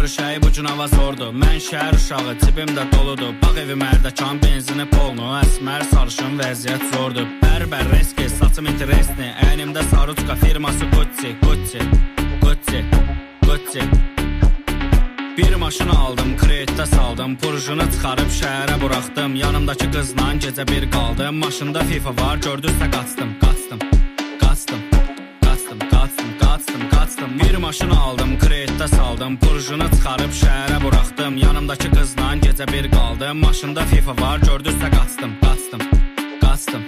görüşəyi bu gün hava zordur. Mən şəhər uşağı, cibimdə doludur. Bağ evi mərdəkan, benzini polnu. Əsmər sarışın vəziyyət zordur. Bərbər reski, saçım interesni. Əynimdə saruçka firması Gucci, Gucci, Gucci, Gucci. Bir maşını aldım, kreditdə saldım. Purjunu çıxarıb şəhərə buraxdım. Yanımdakı qızla gecə bir qaldım. Maşında FIFA var, gördüzsə qaçdım, qaçdım, qaçdım, qaçdım, qaçdım, qaçdım, qaçdım. Bir maşını aldım, kreditdə saldım. Purjunu çıxarıb şəhərə buraxdım. Yanımdakı qızla gecə bir qaldım. Maşında FIFA var, gördüzsə qaçdım, qaçdım, qaçdım,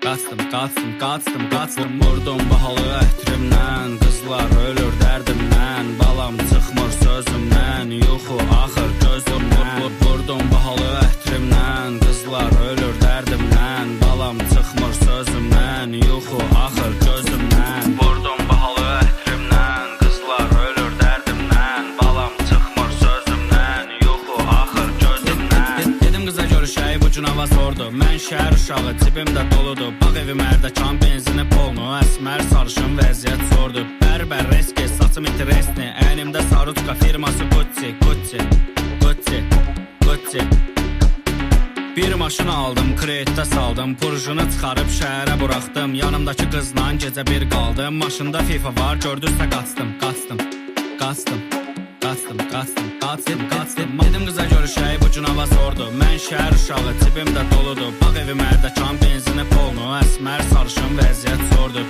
qaçdım, qaçdım, qaçdım, qaçdım. Vurdum bahalı ətrimdən, qızlar ölür dərdimdən. Balam çıxmır sözümdən, yuxu axır gözümdən. Vurdum bahalı ətrimdən, qızlar ölür dərdimdən. Balam çıxmır sözümdən, yuxu axır gözümdən. Vurdum bahalı ətrimdən, qızlar ölür dərdimdən. Balam çıxmır sözümdən, yuxu axır gözümdən. Dedim qıza görüşəyi bu gün hava zordur. Mən şəhər uşağı, cibimdə doludur. Bağ evi mərdəkan, benzini polnu. Əsmər sarışın vəziyyət zordur. Bərbər reski, saçım interesni. Əynimdə saruçka firması Gucci, Gucci, Gucci, Gucci. Bir maşını aldım, kreditdə saldım. Purjunu çıxarıb şəhərə buraxdım. Yanımdakı qızla gecə bir qaldım. Maşında FIFA var, gördüzsə qaçdım, qaçdım, qaçdım, qaçdım, qaçdım, qaçdım, qaçdım. Dedim qıza görüşəyi bu gün hava zordur. Mən şəhər uşağı, cibimdə doludur. Bağ evi mərdəkan, benzini polnu. Əsmər sarışın vəziyyət zordur.